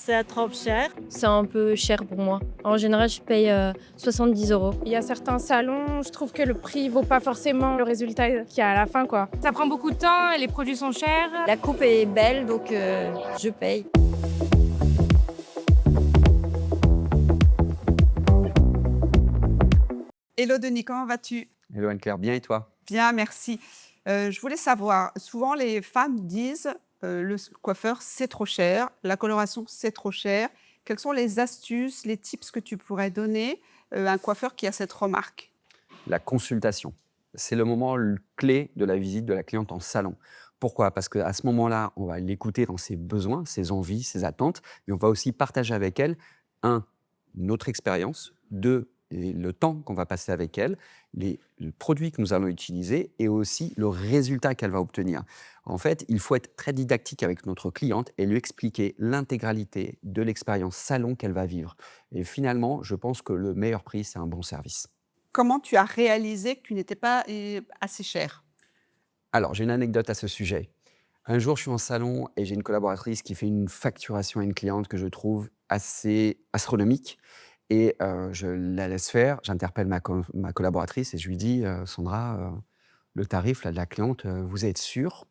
c'est trop cher. C'est un peu cher pour moi. En général, je paye 70 euros. Il y a certains salons, je trouve que le prix vaut pas forcément le résultat qu'il y a à la fin, quoi. Ça prend beaucoup de temps et les produits sont chers. La coupe est belle, donc je paye. Hello Denis, comment vas-tu? Hello Anne-Claire, bien et toi? Bien, merci. Je voulais savoir, souvent les femmes disent le coiffeur c'est trop cher, la coloration c'est trop cher. Quelles sont les astuces, les tips que tu pourrais donner à un coiffeur qui a cette remarque? La consultation, c'est le moment clé de la visite de la cliente en salon. Pourquoi? Parce qu'à ce moment-là, on va l'écouter dans ses besoins, ses envies, ses attentes, mais on va aussi partager avec elle, un, notre expérience, deux, le temps qu'on va passer avec elle, les produits que nous allons utiliser et aussi le résultat qu'elle va obtenir. En fait, il faut être très didactique avec notre cliente et lui expliquer l'intégralité de l'expérience salon qu'elle va vivre. Et finalement, je pense que le meilleur prix, c'est un bon service. Comment tu as réalisé que tu n'étais pas assez cher? Alors, j'ai une anecdote à ce sujet. Un jour, je suis en salon et j'ai une collaboratrice qui fait une facturation à une cliente que je trouve assez astronomique. Et je la laisse faire. J'interpelle ma collaboratrice et je lui dis: «Sandra, le tarif là, de la cliente, vous êtes sûre?»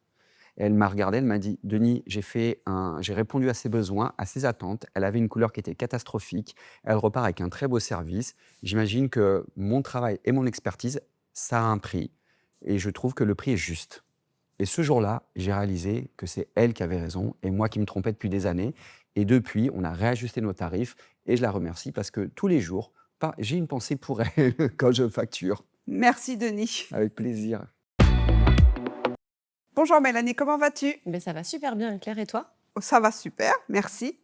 Et elle m'a regardé, elle m'a dit: «Denis, j'ai répondu à ses besoins, à ses attentes. Elle avait une couleur qui était catastrophique. Elle repart avec un très beau service. J'imagine que mon travail et mon expertise, ça a un prix et je trouve que le prix est juste». Et ce jour-là, j'ai réalisé que c'est elle qui avait raison et moi qui me trompais depuis des années. Et depuis, on a réajusté nos tarifs et je la remercie parce que tous les jours, j'ai une pensée pour elle quand je facture. Merci Denis. Avec plaisir. Bonjour Mélanie, comment vas-tu? Ben, ça va super bien, Claire, et toi? Oh, ça va super, merci.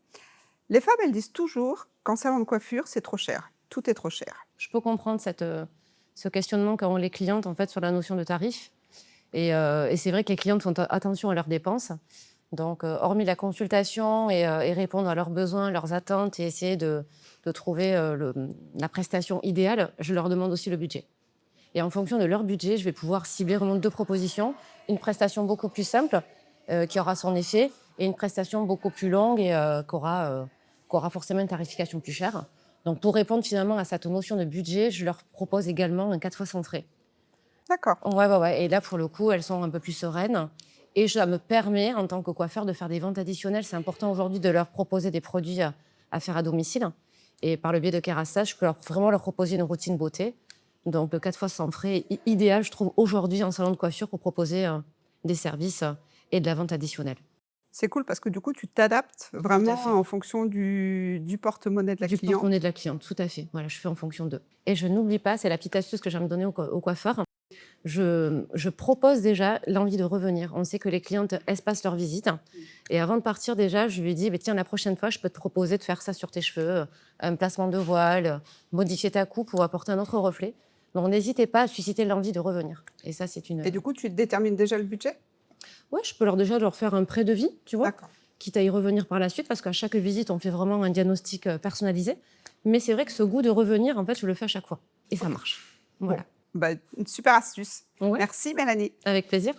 Les femmes, elles disent toujours qu'en salon de coiffure, c'est trop cher. Tout est trop cher. Je peux comprendre ce questionnement qu'ont les clientes en fait, sur la notion de tarif. Et c'est vrai que les clientes font attention à leurs dépenses. Donc, hormis la consultation et répondre à leurs besoins, leurs attentes et essayer de trouver la prestation idéale, je leur demande aussi le budget. Et en fonction de leur budget, je vais pouvoir cibler vraiment deux propositions. Une prestation beaucoup plus simple, qui aura son effet, et une prestation beaucoup plus longue et qui aura forcément une tarification plus chère. Donc, pour répondre finalement à cette notion de budget, je leur propose également un 4 fois sans frais. D'accord. Ouais. Et là, pour le coup, elles sont un peu plus sereines. Et ça me permet, en tant que coiffeur, de faire des ventes additionnelles. C'est important aujourd'hui de leur proposer des produits à faire à domicile. Et par le biais de Kérastase, je peux vraiment leur proposer une routine beauté. Donc, le 4 fois sans frais est idéal, je trouve, aujourd'hui en salon de coiffure pour proposer des services et de la vente additionnelle. C'est cool parce que du coup, tu t'adaptes vraiment en fonction du porte-monnaie de la Du cliente. porte-monnaie de la cliente, tout à fait. Voilà, je fais en fonction d'eux. Et je n'oublie pas, c'est la petite astuce que j'aime donner aux coiffeurs. Je propose déjà l'envie de revenir. On sait que les clientes espacent leur visite. Et avant de partir, déjà, je lui dis, tiens, la prochaine fois, je peux te proposer de faire ça sur tes cheveux, un placement de voile, modifier ta coupe pour apporter un autre reflet. Donc, n'hésitez pas à susciter l'envie de revenir. Et ça, c'est une... Et du coup, tu détermines déjà le budget? Ouais, je peux leur faire un pré-devis, tu vois, D'accord. quitte à y revenir par la suite, parce qu'à chaque visite, on fait vraiment un diagnostic personnalisé. Mais c'est vrai que ce goût de revenir, en fait, je le fais à chaque fois. Et ça marche. Voilà. Bon, une super astuce. Ouais. Merci Mélanie. Avec plaisir.